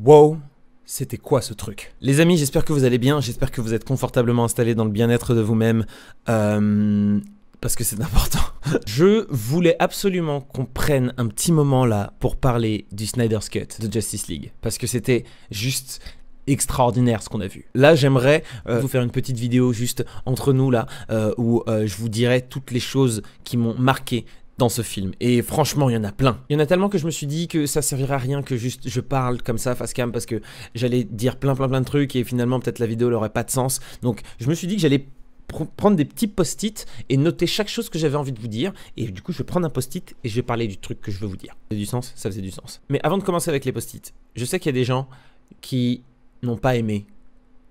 Wow, c'était quoi ce truc? Les amis, j'espère que vous allez bien, j'espère que vous êtes confortablement installés dans le bien-être de vous-même, parce que c'est important. Je voulais absolument qu'on prenne un petit moment là pour parler du Snyder's Cut de Justice League, parce que c'était juste extraordinaire ce qu'on a vu. Là, j'aimerais vous faire une petite vidéo juste entre nous là, où je vous dirai toutes les choses qui m'ont marqué dans ce film. Et franchement, il y en a plein. Il y en a tellement que je me suis dit que ça servirait à rien que juste je parle comme ça face cam, parce que j'allais dire plein de trucs et finalement peut-être la vidéo n'aurait pas de sens. Donc je me suis dit que j'allais prendre des petits post-it et noter chaque chose que j'avais envie de vous dire, et du coup je vais prendre un post-it et je vais parler du truc que je veux vous dire. Ça faisait du sens? Ça faisait du sens. Mais avant de commencer avec les post-it, je sais qu'il y a des gens qui n'ont pas aimé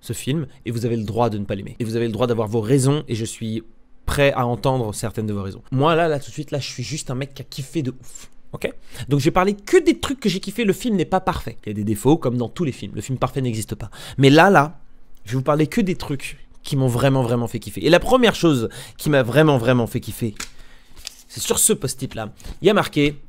ce film, et vous avez le droit de ne pas l'aimer. Et vous avez le droit d'avoir vos raisons, et je suis prêt à entendre certaines de vos raisons. Moi là tout de suite, là je suis juste un mec qui a kiffé de ouf. Ok? Donc je vais parler que des trucs que j'ai kiffé. Le film n'est pas parfait. Il y a des défauts comme dans tous les films. Le film parfait n'existe pas. Mais là, je vais vous parler que des trucs qui m'ont vraiment fait kiffer. Et la première chose qui m'a vraiment fait kiffer, c'est sur ce post-it là. Il y a marqué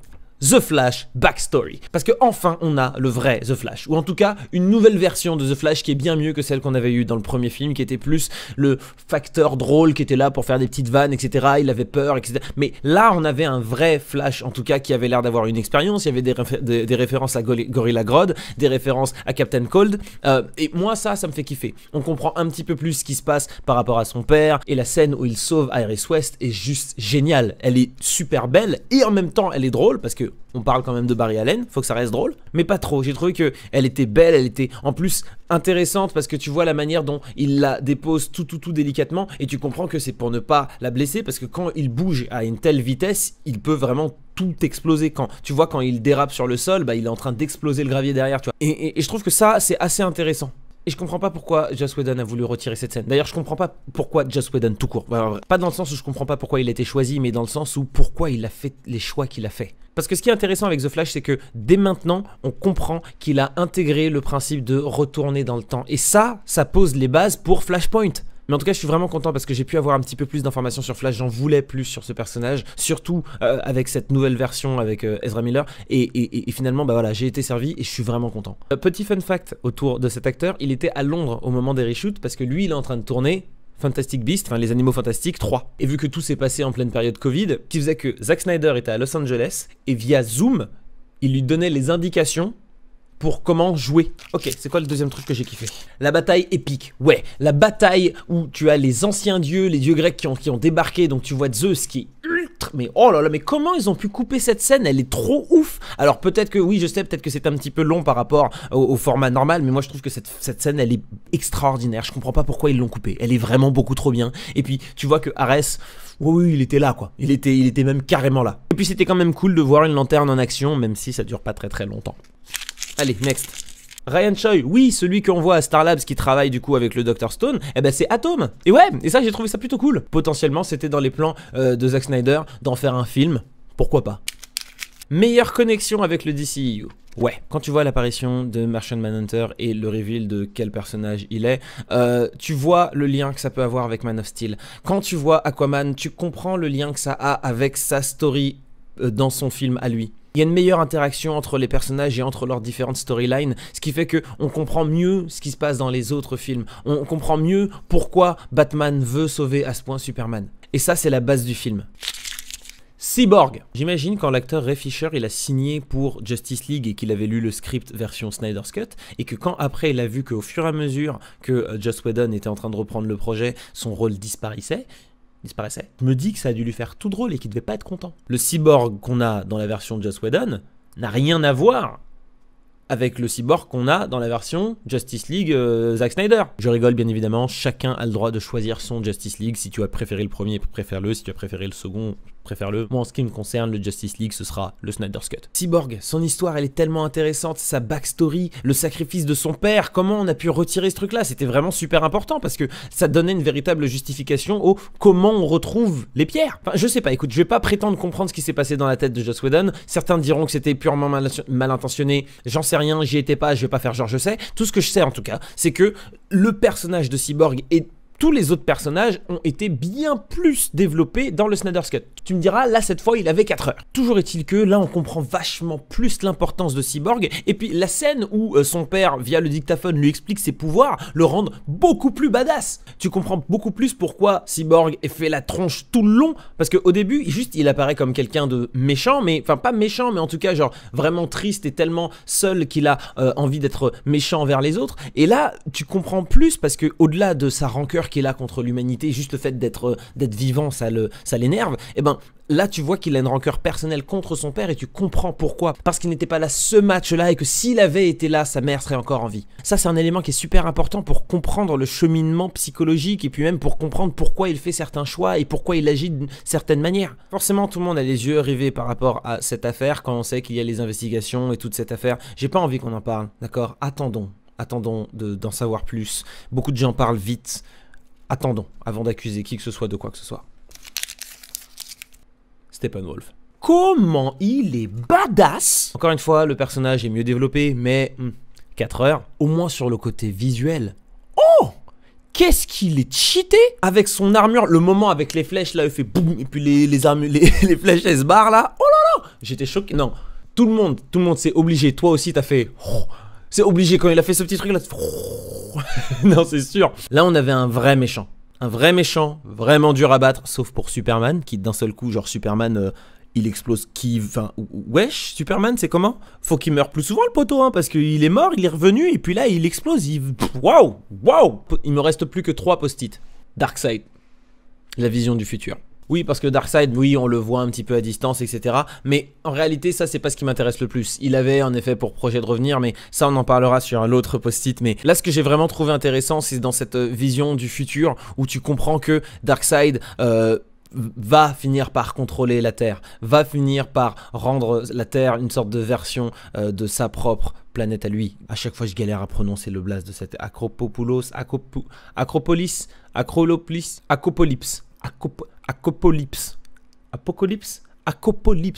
The Flash Backstory. Parce que enfin on a le vrai The Flash. Ou en tout cas une nouvelle version de The Flash qui est bien mieux que celle qu'on avait eue dans le premier film, qui était plus le facteur drôle, qui était là pour faire des petites vannes, etc. Il avait peur, etc. Mais là on avait un vrai Flash, en tout cas qui avait l'air d'avoir une expérience. Il y avait des références à Gorilla Grodd, des références à Captain Cold. Et moi ça me fait kiffer. On comprend un petit peu plus ce qui se passe par rapport à son père. Et la scène où il sauve Iris West est juste géniale. Elle est super belle et en même temps elle est drôle, parce que on parle quand même de Barry Allen, faut que ça reste drôle, mais pas trop. J'ai trouvé qu'elle était belle, elle était en plus intéressante, parce que tu vois la manière dont il la dépose tout délicatement, et tu comprends que c'est pour ne pas la blesser, parce que quand il bouge à une telle vitesse, il peut vraiment tout exploser. Quand tu vois, quand il dérape sur le sol, bah, il est en train d'exploser le gravier derrière, tu vois. Et je trouve que ça, c'est assez intéressant. Et je comprends pas pourquoi Joss Whedon a voulu retirer cette scène. D'ailleurs, je comprends pas pourquoi Joss Whedon tout court. Alors, pas dans le sens où je comprends pas pourquoi il a été choisi, mais dans le sens où pourquoi il a fait les choix qu'il a fait. Parce que ce qui est intéressant avec The Flash, c'est que dès maintenant, on comprend qu'il a intégré le principe de retourner dans le temps. Et ça pose les bases pour Flashpoint. Mais en tout cas, je suis vraiment content parce que j'ai pu avoir un petit peu plus d'informations sur Flash. J'en voulais plus sur ce personnage, surtout avec cette nouvelle version avec Ezra Miller. Et finalement, bah voilà, j'ai été servi et je suis vraiment content. Petit fun fact autour de cet acteur, il était à Londres au moment des reshoots, parce que lui, il est en train de tourner Fantastic Beasts, enfin les Animaux Fantastiques 3. Et vu que tout s'est passé en pleine période Covid, qui faisait que Zack Snyder était à Los Angeles, et via Zoom, il lui donnait les indications pour comment jouer. Ok, c'est quoi le deuxième truc que j'ai kiffé? La bataille épique. Ouais, la bataille où tu as les anciens dieux, les dieux grecs qui ont débarqué. Donc tu vois Zeus qui est ultra... Mais oh là là, mais comment ils ont pu couper cette scène? Elle est trop ouf. Alors peut-être que, oui, je sais, peut-être que c'est un petit peu long par rapport au format normal, mais moi je trouve que cette scène, elle est extraordinaire. Je comprends pas pourquoi ils l'ont coupée. Elle est vraiment beaucoup trop bien. Et puis tu vois que Ares... Oui, il était là, quoi. Il était même carrément là. Et puis c'était quand même cool de voir une lanterne en action, même si ça dure pas très longtemps. Allez, next. Ryan Choi, oui, celui qu'on voit à Star Labs qui travaille du coup avec le Dr Stone, eh ben c'est Atom. Et ouais, et ça j'ai trouvé ça plutôt cool. Potentiellement c'était dans les plans de Zack Snyder d'en faire un film, pourquoi pas. Meilleure connexion avec le DCEU. Ouais, quand tu vois l'apparition de Martian Manhunter et le reveal de quel personnage il est, tu vois le lien que ça peut avoir avec Man of Steel. Quand tu vois Aquaman, tu comprends le lien que ça a avec sa story dans son film à lui. Il y a une meilleure interaction entre les personnages et entre leurs différentes storylines, ce qui fait qu'on comprend mieux ce qui se passe dans les autres films. On comprend mieux pourquoi Batman veut sauver à ce point Superman. Et ça, c'est la base du film. Cyborg. J'imagine quand l'acteur Ray Fisher il a signé pour Justice League et qu'il avait lu le script version Snyder's Cut, et que quand après il a vu qu'au fur et à mesure que Joss Whedon était en train de reprendre le projet, son rôle disparaissait, je me dis que ça a dû lui faire tout drôle et qu'il devait pas être content. Le cyborg qu'on a dans la version de Joss Whedon n'a rien à voir avec le cyborg qu'on a dans la version Justice League Zack Snyder. Je rigole bien évidemment, chacun a le droit de choisir son Justice League. Si tu as préféré le premier, préfère-le. Si tu as préféré le second, préfère-le. Moi en ce qui me concerne, le Justice League ce sera le Snyder's Cut. Cyborg, son histoire elle est tellement intéressante, sa backstory, le sacrifice de son père, comment on a pu retirer ce truc là, c'était vraiment super important parce que ça donnait une véritable justification au comment on retrouve les pierres. Enfin je sais pas, écoute, je vais pas prétendre comprendre ce qui s'est passé dans la tête de Joss Whedon, certains diront que c'était purement mal intentionné, j'en sais rien, j'y étais pas, je vais pas faire genre je sais. Tout ce que je sais en tout cas, c'est que le personnage de Cyborg est tous les autres personnages ont été bien plus développés dans le Snyder's Cut. Tu me diras, là cette fois il avait 4 heures. Toujours est-il que là on comprend vachement plus l'importance de Cyborg, et puis la scène où son père via le dictaphone lui explique ses pouvoirs le rendent beaucoup plus badass. Tu comprends beaucoup plus pourquoi Cyborg fait la tronche tout le long, parce qu'au début juste il apparaît comme quelqu'un de méchant, mais enfin pas méchant, mais en tout cas genre vraiment triste et tellement seul qu'il a envie d'être méchant envers les autres. Et là tu comprends plus parce que au-delà de sa rancœur qu'il a contre l'humanité, juste le fait d'être vivant ça l'énerve, et ben là tu vois qu'il a une rancœur personnelle contre son père et tu comprends pourquoi. Parce qu'il n'était pas là ce match-là et que s'il avait été là, sa mère serait encore en vie. Ça c'est un élément qui est super important pour comprendre le cheminement psychologique et puis même pour comprendre pourquoi il fait certains choix et pourquoi il agit d'une certaine manière. Forcément tout le monde a les yeux rivés par rapport à cette affaire quand on sait qu'il y a les investigations et toute cette affaire. J'ai pas envie qu'on en parle, d'accord? Attendons d'en savoir plus. Beaucoup de gens parlent vite. Attendons avant d'accuser qui que ce soit de quoi que ce soit. Steppenwolf. Comment il est badass! Encore une fois, le personnage est mieux développé, mais 4 heures, au moins sur le côté visuel. Oh! Qu'est-ce qu'il est cheaté! Avec son armure, le moment avec les flèches là, il fait boum, et puis les flèches elles se barrent là. Oh là là! J'étais choqué. Non, tout le monde c'est obligé. Toi aussi t'as fait... Oh, c'est obligé quand il a fait ce petit truc là. Oh. Non, c'est sûr. Là, on avait un vrai méchant. Un vrai méchant, vraiment dur à battre, sauf pour Superman, qui d'un seul coup, genre Superman, il explose qui... Enfin, wesh, Superman, c'est comment? Faut qu'il meure plus souvent le poteau, hein, parce qu'il est mort, il est revenu, et puis là, il explose, waouh, waouh. Il me reste plus que 3 post-it. Darkseid, la vision du futur. Oui, parce que Darkseid, oui, on le voit un petit peu à distance, etc. Mais en réalité, ça, c'est pas ce qui m'intéresse le plus. Il avait en effet pour projet de revenir, mais ça, on en parlera sur l'autre post-it. Mais là, ce que j'ai vraiment trouvé intéressant, c'est dans cette vision du futur où tu comprends que Darkseid va finir par contrôler la Terre, va finir par rendre la Terre une sorte de version de sa propre planète à lui. À chaque fois, je galère à prononcer le blast de cette Acropolis, Acopolypse,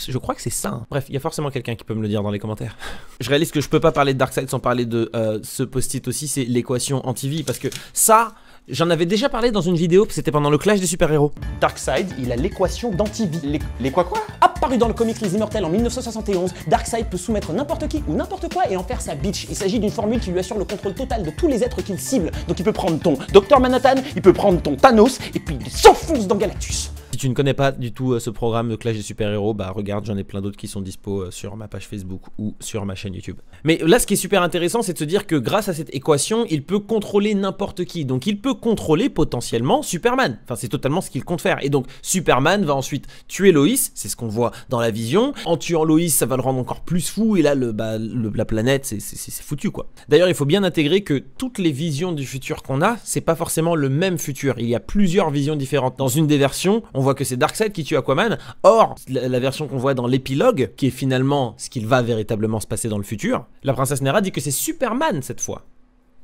je crois que c'est ça. Hein. Bref, il y a forcément quelqu'un qui peut me le dire dans les commentaires. Je réalise que je peux pas parler de Darkseid sans parler de ce post-it aussi, c'est l'équation anti-vie, parce que ça, j'en avais déjà parlé dans une vidéo, c'était pendant le clash des super-héros. Darkseid, il a l'équation d'anti-vie. Les quoi? Apparu dans le comics Les Immortels en 1971, Darkseid peut soumettre n'importe qui ou n'importe quoi et en faire sa bitch. Il s'agit d'une formule qui lui assure le contrôle total de tous les êtres qu'il cible. Donc il peut prendre ton Dr Manhattan, il peut prendre ton Thanos, et puis il s'enfonce dans Galactus. Si tu ne connais pas du tout ce programme de clash des super-héros, bah regarde, j'en ai plein d'autres qui sont dispo sur ma page Facebook ou sur ma chaîne YouTube. Mais là, ce qui est super intéressant, c'est de se dire que grâce à cette équation, il peut contrôler n'importe qui. Donc il peut contrôler potentiellement Superman. Enfin, c'est totalement ce qu'il compte faire. Et donc Superman va ensuite tuer Lois, c'est ce qu'on voit dans la vision. En tuant Lois, ça va le rendre encore plus fou. Et là, la planète, c'est foutu quoi. D'ailleurs, il faut bien intégrer que toutes les visions du futur qu'on a, c'est pas forcément le même futur. Il y a plusieurs visions différentes. Dans une des versions, on voit que c'est Darkseid qui tue Aquaman. Or, la version qu'on voit dans l'épilogue, qui est finalement ce qu'il va véritablement se passer dans le futur, la princesse Nera dit que c'est Superman cette fois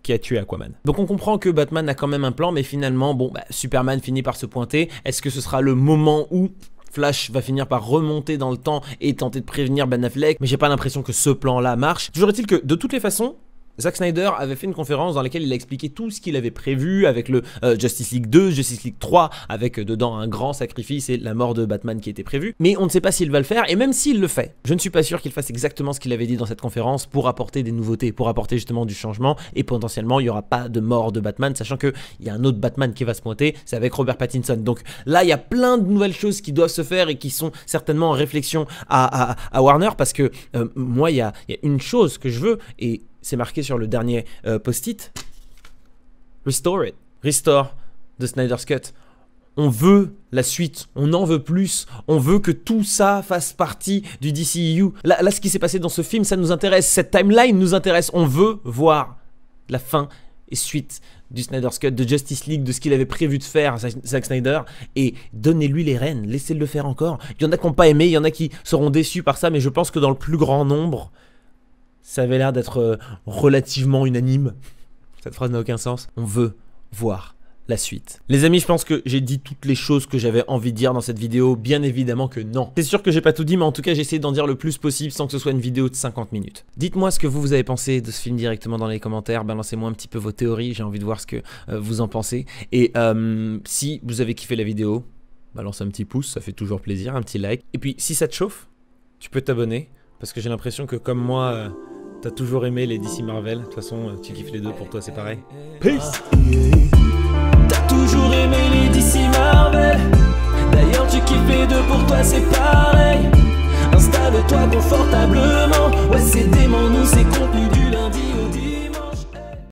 qui a tué Aquaman. Donc on comprend que Batman a quand même un plan, mais finalement, bon, Superman finit par se pointer. Est-ce que ce sera le moment où Flash va finir par remonter dans le temps et tenter de prévenir Ben Affleck? Mais j'ai pas l'impression que ce plan-là marche. Toujours est-il que, de toutes les façons, Zack Snyder avait fait une conférence dans laquelle il a expliqué tout ce qu'il avait prévu avec le Justice League 2, Justice League 3, avec dedans un grand sacrifice et la mort de Batman qui était prévue. Mais on ne sait pas s'il va le faire, et même s'il le fait, je ne suis pas sûr qu'il fasse exactement ce qu'il avait dit dans cette conférence pour apporter des nouveautés, pour apporter justement du changement, et potentiellement il n'y aura pas de mort de Batman, sachant qu'il y a un autre Batman qui va se pointer, c'est avec Robert Pattinson. Donc là, il y a plein de nouvelles choses qui doivent se faire et qui sont certainement en réflexion à Warner, parce que moi, il y a une chose que je veux, et c'est marqué sur le dernier post-it. Restore it. Restore the Snyder's Cut. On veut la suite, on en veut plus, on veut que tout ça fasse partie du DCEU. Là, ce qui s'est passé dans ce film, ça nous intéresse, cette timeline nous intéresse. On veut voir la fin et suite du Snyder's Cut, de Justice League, de ce qu'il avait prévu de faire, Zack Snyder, et donnez-lui les rênes, laissez-le faire encore. Il y en a qui n'ont pas aimé, il y en a qui seront déçus par ça, mais je pense que dans le plus grand nombre, ça avait l'air d'être relativement unanime. Cette phrase n'a aucun sens. On veut voir la suite. Les amis, je pense que j'ai dit toutes les choses que j'avais envie de dire dans cette vidéo. Bien évidemment que non. C'est sûr que j'ai pas tout dit, mais en tout cas, j'ai essayé d'en dire le plus possible sans que ce soit une vidéo de 50 minutes. Dites-moi ce que vous avez pensé de ce film directement dans les commentaires. Balancez-moi un petit peu vos théories. J'ai envie de voir ce que vous en pensez. Et si vous avez kiffé la vidéo, balance un petit pouce, ça fait toujours plaisir, un petit like. Et puis, si ça te chauffe, tu peux t'abonner. Parce que j'ai l'impression que comme moi, t'as toujours aimé les DC Marvel. De toute façon, tu kiffes les deux, pour toi c'est pareil. Peace! Toujours aimé les DC Marvel. D'ailleurs tu kiffes les deux, pour toi c'est pareil. Installe-toi confortablement.